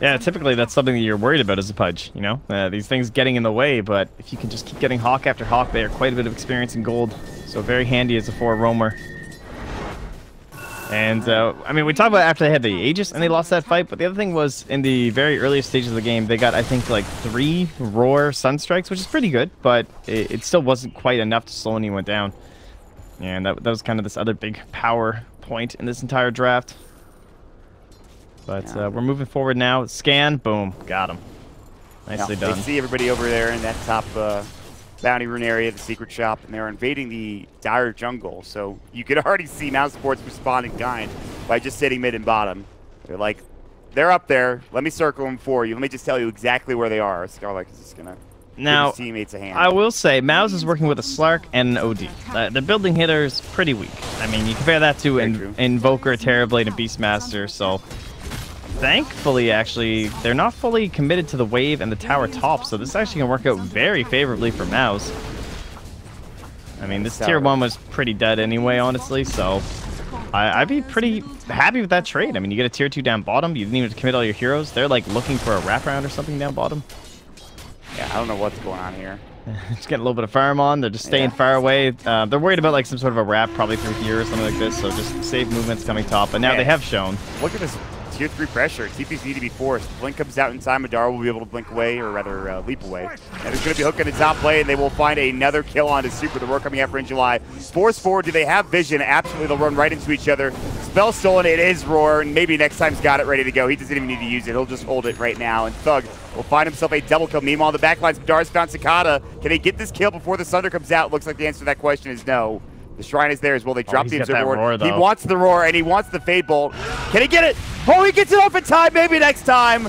Yeah, typically that's something that you're worried about as a Pudge. You know, these things getting in the way. But if you can just keep getting hawk after hawk, they are quite a bit of experience in gold. So very handy as a 4 roamer. And, I mean, we talked about after they had the Aegis and they lost that fight, but the other thing was in the very earliest stages of the game, they got, I think, like 3 Roar Sunstrikes, which is pretty good, but it still wasn't quite enough to slow anyone down. And that was kind of this other big power point in this entire draft. But we're moving forward now. Scan, boom, got him. Nicely done. They see everybody over there in that top bounty rune area, the secret shop, and they're invading the dire jungle. So you could already see Mousesports responding kind by just sitting mid and bottom. They're like, they're up there. Let me circle them for you. Let me just tell you exactly where they are. Skylark is just gonna Now, his teammates a hand. I will say, Mouz is working with a Slark and an OD. The building hitter's pretty weak. I mean, you compare that to Invoker, Terrorblade, and Beastmaster, so... Thankfully, actually, they're not fully committed to the wave and the tower top, so this actually can work out very favorably for Mouz. I mean, this tier 1 was pretty dead anyway, honestly, so... I'd be pretty happy with that trade. I mean, you get a tier 2 down bottom. You didn't even commit all your heroes. They're like looking for a wraparound or something down bottom. Yeah, I don't know what's going on here. Just getting a little bit of farm on. They're just staying far away. They're worried about like some sort of a wrap probably through here or something like this. So just safe movements coming top. But now they have shown. Look at this tier 3 pressure. TPs need to be forced. Blink comes out in time. Madara will be able to blink away, or rather leap away. And there's going to be a hook in the top play, and they will find another kill on his super. The work coming out for in July. Force forward. Do they have vision? Absolutely. They'll run right into each other. Spell stolen. It is Roar, and maybe next time's got it ready to go. He doesn't even need to use it. He'll just hold it right now. And Thug will find himself a double kill. Meanwhile, on the backlines, Madara's found Cicada. Can they get this kill before the Sunder comes out? Looks like the answer to that question is no. The Shrine is there as well. They drop the Observer Ward. He wants the Roar, and he wants the Fade Bolt. Can he get it? Oh, he gets it off in time. Maybe next time.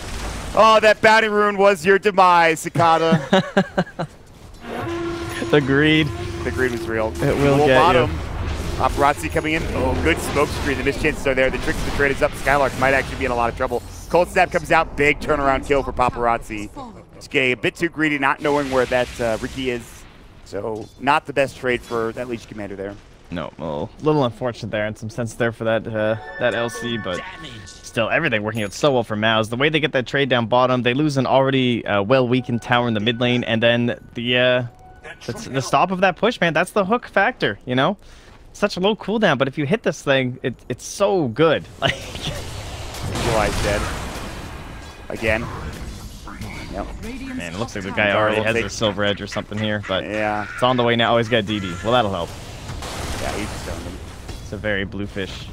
Oh, that Bounty Rune was your demise, Cicada. The greed. The greed was real. It will get bottom. you. Paparazzi coming in. Oh, good smoke screen. The mischances are there. The tricks of the trade is up. Skylark might actually be in a lot of trouble. Cold Snap comes out. Big turnaround kill for Paparazzi. Just getting a bit too greedy, not knowing where that Ricky is. So, not the best trade for that Leech Commander there. No, well, a little unfortunate there in some sense there for that that LC, but still, everything working out so well for Mouz. The way they get that trade down bottom, they lose an already well-weakened tower in the mid lane, and then the stop of that push, man, that's the hook factor, you know? Such a low cooldown, but if you hit this thing, it's so good. Like, July's dead. Again. Yep. Man, it looks like the guy already has a Silver Edge or something here, but yeah, it's on the way now. Oh, he's got DD. Well, that'll help. Yeah, he's stoned him. It's a very blue fish.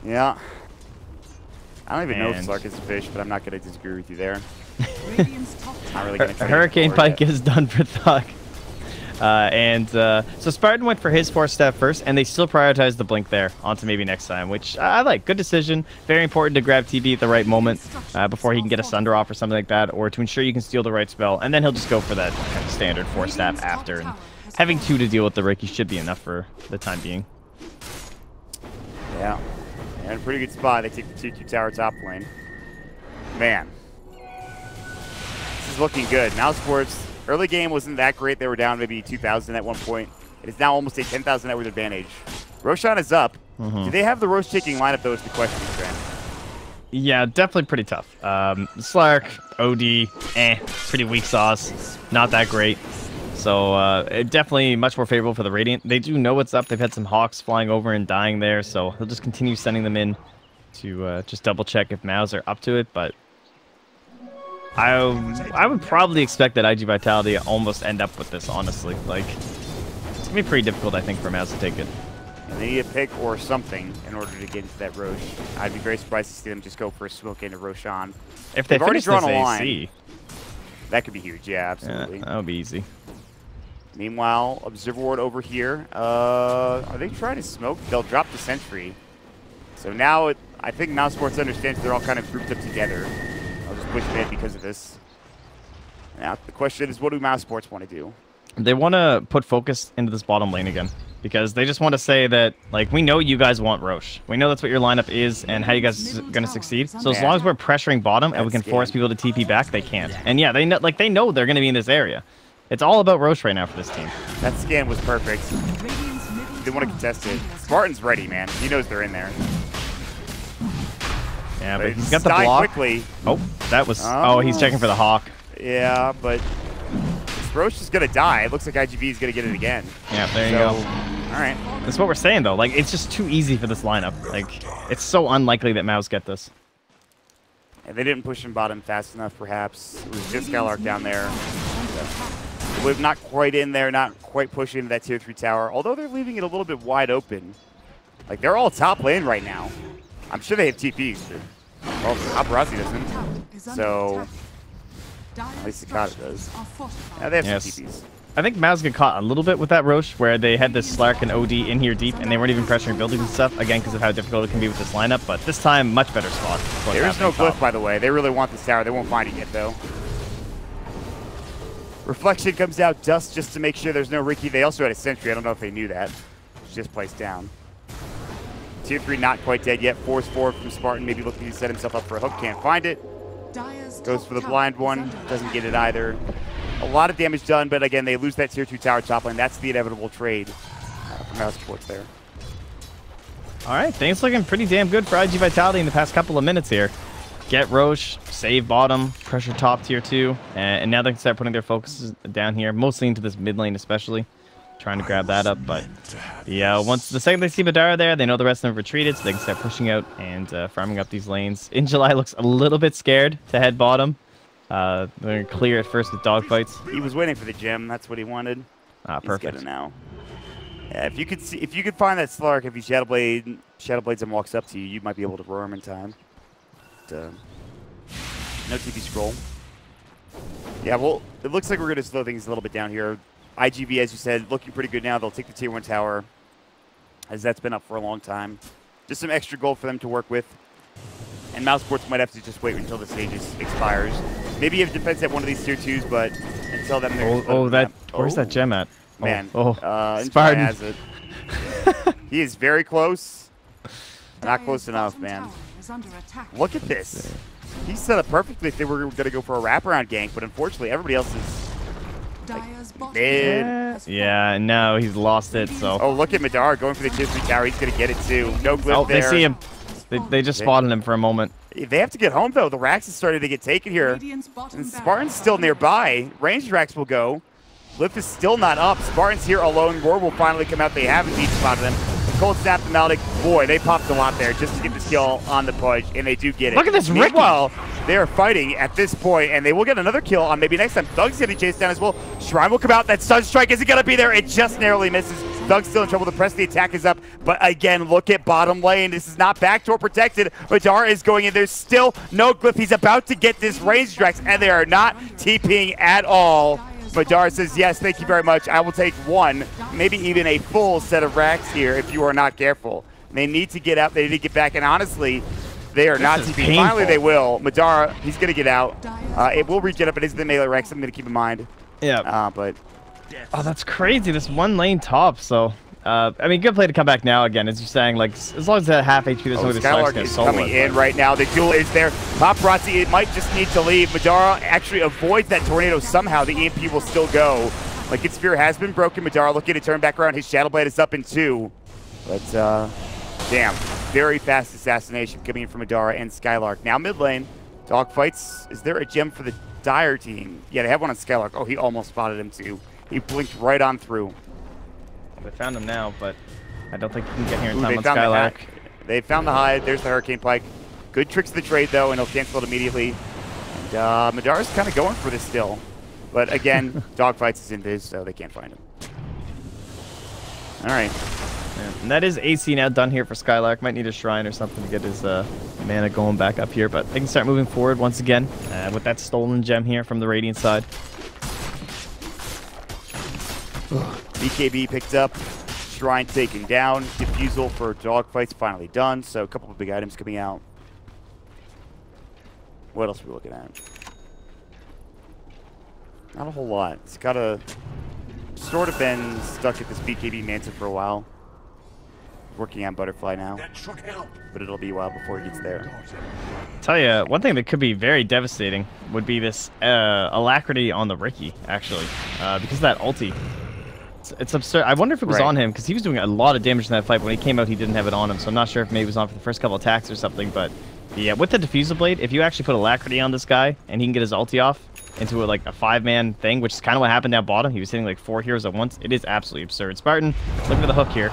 Yeah. I don't even know if Slark is a fish, but I'm not going to disagree with you there. Not really gonna Hurricane Pike is done for Thug. So Spartan went for his 4-step first, and they still prioritized the blink there onto maybe next time, which I like. Good decision. Very important to grab TB at the right moment before he can get a Sunder off or something like that, or to ensure you can steal the right spell, and then he'll just go for that kind of standard 4-step after. And having 2 to deal with the Ricky should be enough for the time being. Yeah. And a pretty good spot. They take the 2-2 tower top lane. Man. This is looking good. Mousesports, early game wasn't that great. They were down maybe 2,000 at one point. It is now almost a 10,000 net worth advantage. Roshan is up. Do they have the Roche taking lineup, though, is the question, Trent. Yeah, definitely pretty tough. Slark, OD, pretty weak sauce. Not that great. So definitely much more favorable for the Radiant. They do know what's up. They've had some Hawks flying over and dying there, so they'll just continue sending them in to just double check if Mouz are up to it. But I would probably expect that iG.Vitality almost end up with this, honestly. Like, it's going to be pretty difficult, I think, for Mouz to take it. And they need a pick or something in order to get into that Roche. I'd be very surprised to see them just go for a smoke into Roshan. If they've already drawn a line, AC, that could be huge. Yeah, absolutely. Yeah, that would be easy. Meanwhile, Observer Ward over here. Are they trying to smoke? They'll drop the Sentry. So now I think Mousesports understands they're all kind of grouped up together. I'll just push mid because of this. Now, the question is, what do Mousesports want to do? They want to put focus into this bottom lane again. Because they just want to say that, like, we know you guys want Roche. We know that's what your lineup is and how you guys are going to succeed. So as long as we're pressuring bottom and we can force people to TP back, they can't. And yeah, they know they're going to be in this area. It's all about Roche right now for this team. That scan was perfect. They want to contest it. Spartan's ready, man. He knows they're in there. Yeah, but he's got the block. Quickly. Oh, that was... Oh, he's checking for the Hawk. Yeah, but Roche is going to die. It looks like iG.Vit is going to get it again. Yeah, there you go. All right. That's what we're saying, though. Like, it's just too easy for this lineup. Like, it's so unlikely that Mouz get this. And they didn't push him bottom fast enough, perhaps. It was just Skylark down there. We're not quite in there, not quite pushing into that tier 3 tower, although they're leaving it a little bit wide open. Like, they're all top lane right now. I'm sure they have TPs, but well, Paparazzi doesn't. So, at least Cicada does. Yeah, they have some TPs. I think Mouz got caught a little bit with that Roche, where they had this Slark and OD in here deep, and they weren't even pressuring buildings and stuff, again, because of how difficult it can be with this lineup, but this time, much better spot. There is no glyph, by the way. They really want this tower. They won't find it yet, though. Reflection comes out, Dust just to make sure there's no Riki. They also had a Sentry. I don't know if they knew that. It's just placed down. Tier 3 not quite dead yet. Force forward from Spartan, maybe looking to set himself up for a hook. Can't find it. Goes for the blind one. Doesn't get it either. A lot of damage done, but again, they lose that Tier 2 tower top lane. That's the inevitable trade from Mousesports there. All right, things looking pretty damn good for iG.Vitality in the past couple of minutes here. Get Roche, save bottom, pressure top Tier 2, and now they can start putting their focuses down here, mostly into this mid lane especially. Trying to grab that up, but yeah, once the second they see Madara there, they know the rest of them have retreated, so they can start pushing out and farming up these lanes. In July looks a little bit scared to head bottom. They're going to clear it first with dogfights. He was waiting for the gem. That's what he wanted. Ah, perfect. He's got it now. Yeah, if you could find that Slark, if he Shadowblades and walks up to you, you might be able to roar him in time. But, no TP scroll. Yeah, well, it looks like we're going to slow things a little bit down here. iG.Vit, as you said, looking pretty good now. They'll take the Tier 1 tower, as that's been up for a long time. Just some extra gold for them to work with. And Mousesports might have to just wait until the stage expires. Maybe you have defense at one of these Tier 2s, but until then, they're where's that gem at? Man, Spartan has it. He is very close. Not close enough, man. Look at this. He set up perfectly if they were going to go for a wraparound gank, but unfortunately, everybody else is mid. Yeah, no, he's lost it, so. Oh, look at Madara going for the Tier 3 tower. He's going to get it, too. No glyph there. They see him. They just spotted him for a moment. They have to get home, though. The racks is starting to get taken here. And Spartan's still nearby. Ranged racks will go. Glyph is still not up. Spartan's here alone. Roar will finally come out. They have indeed spotted him. Cold Snap the Maldic. Boy, they popped a lot there just to get this kill on the push, and they do get it. Look at this Riki. Meanwhile, they are fighting at this point, and they will get another kill on maybe next time. Thug's getting chased down as well. Shrine will come out. That Stun Strike isn't going to be there. It just narrowly misses. Thug's still in trouble. The press, the attack is up. But again, look at bottom lane. This is not backdoor protected. Madara is going in. There's still no glyph. He's about to get this range Drax, and they are not TPing at all. Madara says, yes, thank you very much. I will take one, maybe even a full set of racks here if you are not careful. They need to get out. They need to get back. And honestly, they are not TPing. Finally, they will. Madara, he's going to get out. It will regen up. It is the melee rack, something to keep in mind. Yeah. But oh, that's crazy. This one lane top. So, I mean, good play to come back now again, as you're saying. Like, as long as that half HP, there's no Skylark is coming in right now. The duel is there. Paparazzi, it might just need to leave. Madara actually avoids that tornado somehow. The EMP will still go. Like, its sphere has been broken. Madara looking to turn back around. His Shadow Blade is up in 2. But, damn. Very fast assassination coming in from Madara and Skylark. Now mid lane. Dogfights. Is there a gem for the Dire team? Yeah, they have one on Skylark. Oh, he almost spotted him too. He blinked right on through. They found him now, but I don't think he can get here in time on Skylark. They found the hide. There's the Hurricane Pike. Good tricks of the trade, though, and he'll cancel it immediately. And Madara's kind of going for this still. But again, Dogfights is in this, so they can't find him. All right. Yeah, and that is AC now done here for Skylark. Might need a shrine or something to get his mana going back up here, but they can start moving forward once again with that stolen gem here from the Radiant side. BKB picked up, Shrine taken down, Diffusal for Dogfights finally done, so a couple of big items coming out. What else are we looking at? Not a whole lot. It's got a sort of been stuck at this BKB Manta for a while. Working on Butterfly now, but it'll be a while before he gets there. Tell you, one thing that could be very devastating would be this Alacrity on the Riki, actually, because of that ulti. It's absurd. I wonder if it was on him, because he was doing a lot of damage in that fight. When he came out, he didn't have it on him, so I'm not sure if maybe it was on for the first couple attacks or something, but yeah, with the Diffusal Blade, if you actually put Alacrity on this guy, and he can get his ulti off into like a 5-man thing, which is kind of what happened down bottom. He was hitting like 4 heroes at once. It is absolutely absurd. Spartan, look for the hook here.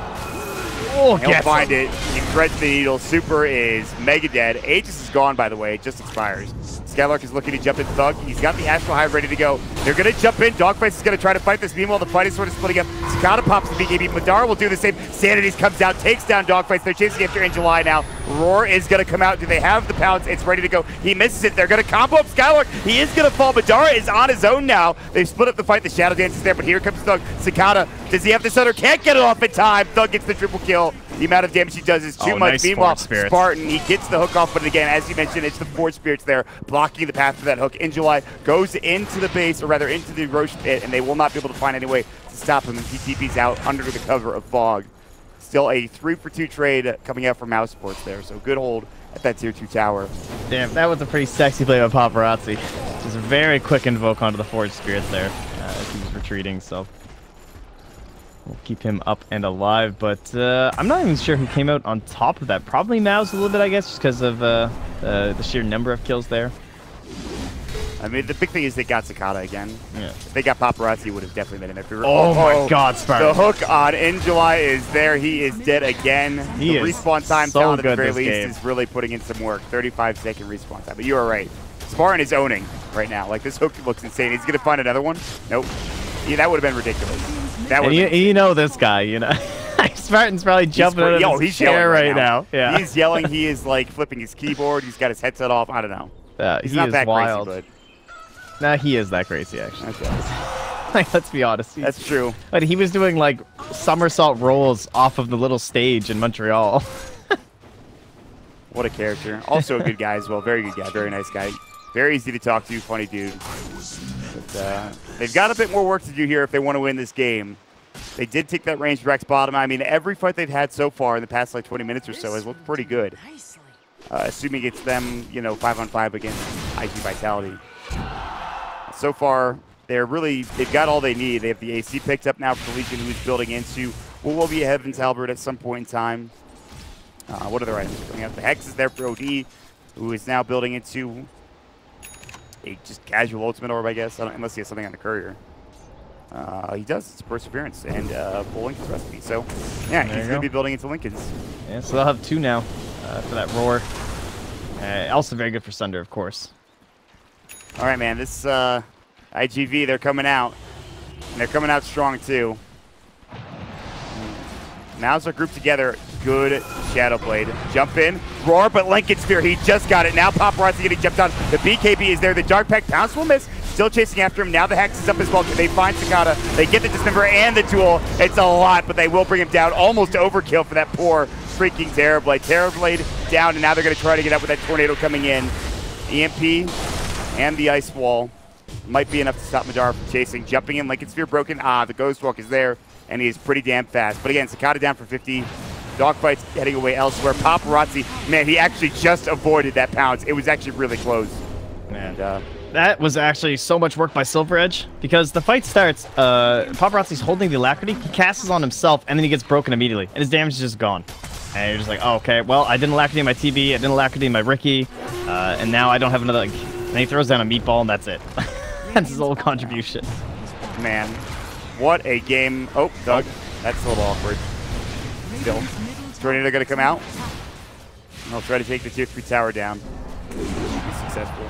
Oh, he'll find it. He threads the needle. Super is mega dead. Aegis is gone, by the way. It just expires. Skylark is looking to jump in Thug. He's got the Astral Hive ready to go. They're going to jump in. Dogfights is going to try to fight this. Meanwhile, the fight is sort of splitting up. Cicada pops the BKB. Madara will do the same. Sanities comes out, takes down Dogfights. They're chasing after in July now. Roar is going to come out. Do they have the pounce? It's ready to go. He misses it. They're going to combo up Skylark. He is going to fall. Madara is on his own now. They've split up the fight. The Shadow Dance is there, but here comes Thug. Cicada, does he have the Sutter? Can't get it off in time. Thug gets the triple kill. The amount of damage he does is too much. Nice Meanwhile, Spirits. Spartan, he gets the hook off, but again, as you mentioned, it's the Forge Spirits there blocking the path for that hook. iG.July goes into the base, or rather into the Roche pit, and they will not be able to find any way to stop him, and he TP's out under the cover of fog. Still a 3-for-2 trade coming out from Mousesports there, so good hold at that tier 2 tower. Damn, that was a pretty sexy play by Paparazzi. Just a very quick invoke onto the Forge Spirits there as he was retreating, so we'll keep him up and alive. But I'm not even sure who came out on top of that. Probably Mouz a little bit, I guess, just because of the sheer number of kills there. I mean, the big thing is they got Cicada again. Yeah. If they got Paparazzi, it would have definitely been in there. Oh my God, Spartan. The hook on iG.July is there. He is dead again. He the is respawn time so talent at the good very this least game. is really putting in some work. 35-second respawn time. But you are right. Spartan is owning right now. Like, this hook looks insane. He's going to find another one? Nope. Yeah, that would have been ridiculous. That would you know this guy, you know. Spartan's probably jumping out of his chair right now. Yeah. He's yelling. He is, like, flipping his keyboard. He's got his headset off. I don't know. He's not that wild. crazy, but... Nah, he is that crazy, actually. Okay. Like, let's be honest. That's true. But he was doing, like, somersault rolls off of the little stage in Montreal. What a character. Also a good guy as well. Very good guy. Very nice guy. Very easy to talk to. Funny dude. But, they've got a bit more work to do here if they want to win this game. They did take that ranged Rex bottom. I mean, every fight they've had so far in the past, like, 20 minutes or so has looked pretty good. Assuming it's them, you know, 5-on-5 against iG.Vitality. So far, they've got all they need. They have the AC picked up now for the Legion, who's building into what will be a Heaven's Halberd at some point in time. What other items coming out? The Hex is there for OD, who is now building into a just casual ultimate orb, I guess, unless he has something on the courier. He does. It's Perseverance and full Lincoln's recipe. So, yeah, he's going to be building into Lincoln's. Yeah, so they'll have 2 now for that roar. Also very good for Sunder, of course. All right, man. This iG.Vit, they're coming out. And they're coming out strong, too. Now's our group together. Good Shadow Blade. Jump in. Roar, but Lincoln Sphere, he just got it. Now Paparazzi getting jumped on. The BKB is there. The Dark Pact Pounce will miss. Still chasing after him. Now the Hex is up as well. They find Cicada. They get the Dismember and the Duel. It's a lot, but they will bring him down. Almost overkill for that poor freaking Terrorblade. Terrorblade down, and now they're going to try to get up with that Tornado coming in. EMP and the Ice Wall might be enough to stop Madara from chasing. Jumping in, Lincoln Sphere broken. The Ghost Walk is there, and he is pretty damn fast. But again, Cicada down for 50. Dogfight's heading away elsewhere. Paparazzi, man, he actually just avoided that pounce. It was actually really close. And that was actually so much work by Silver Edge, because the fight starts, Paparazzi's holding the Alacrity, he casts on himself, and then he gets broken immediately, and his damage is just gone. And you're just like, oh, okay, well, I didn't Alacrity my TB, I didn't Alacrity my Ricky, and now I don't have another, and he throws down a meatball, and that's it. That's his whole contribution. Man, what a game. Oh, Doug, that's a little awkward. Still. Tornado going to come out. I'll try to take the tier 3 tower down. Should be successful.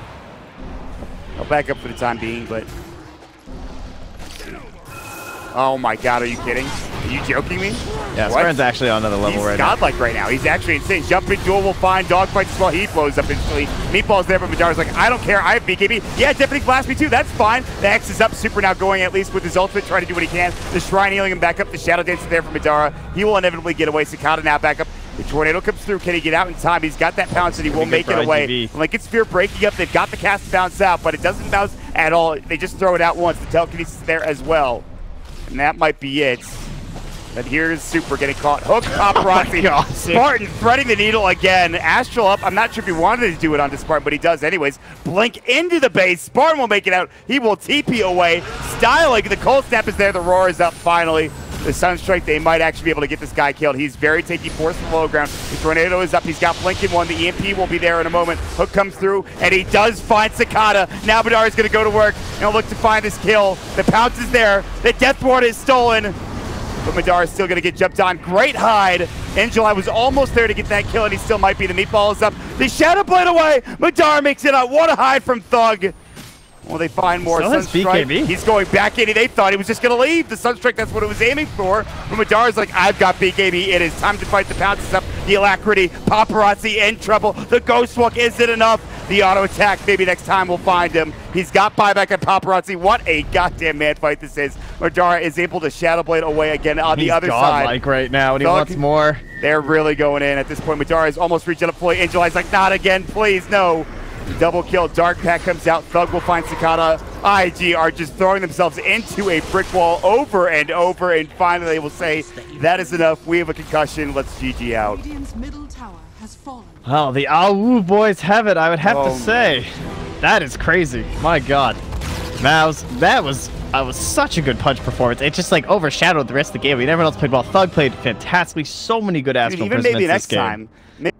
I'll back up for the time being, but... Oh my God, are you kidding? Are you joking me? Yeah, Spartan's actually on another level right now. He's godlike right now. He's actually insane. Jumping duel will find Dogfight as well. He blows up instantly. Meatball's there, but Madara's like, I don't care. I have BKB. Yeah, definitely blast me too. That's fine. The X is up. Super now going at least with his ultimate, trying to do what he can. The Shrine healing him back up. The Shadow Dance is there for Madara. He will inevitably get away. Cicada now back up. The Tornado comes through. Can he get out in time? He's got that pounce and he will make it away. Lincoln Sphere breaking up. They've got the cast to bounce out, but it doesn't bounce at all. They just throw it out once. The telekinesis is there as well. And that might be it. But here's Super getting caught. Hook, Paparazzi. Oh Spartan threading the needle again. Astral up. I'm not sure if he wanted to do it onto Spartan, but he does anyways. Blink into the base. Spartan will make it out. He will TP away. Styling. The cold snap is there. The roar is up finally. The Sunstrike, they might actually be able to get this guy killed. He's very taking force from the low ground. The Tornado is up. He's got Blink in one. The EMP will be there in a moment. Hook comes through, and he does find Cicada. Now Madara is going to go to work and look to find this kill. The pounce is there. The Death Ward is stolen. But Madara is still going to get jumped on. Great hide. iG.July was almost there to get that kill, and he still might be. The Meatball is up. The Shadow Blade away. Madara makes it out. What a hide from Thug. Well, they find more Sunstrike. He's going back in. They thought he was just going to leave. The Sunstrike, that's what it was aiming for. But Madara's like, I've got BKB. It is time to fight the pounces up. The Alacrity, Paparazzi in trouble. The Ghost Walk, is it enough? The auto attack, maybe next time we'll find him. He's got buyback and paparazzi. What a goddamn man fight this is. Madara is able to Shadow Blade away again on the other side. Like right now, and he wants more. They're really going in at this point. Madara is almost reaching up fully. Angel Eye's like, not again, please, no. Double kill. Dark Pack comes out. Thug will find Sakata. IG are just throwing themselves into a brick wall over and over, and finally they will say, that is enough. We have a concussion. Let's GG out. Radiant's middle tower has fallen. Oh, the Awu boys have it, I would have to say. That is crazy. My God. Mouz, that was such a good punch performance. It just like overshadowed the rest of the game. Everyone else played well. Thug played fantastically. So many good Astral even Prism maybe this next game. time.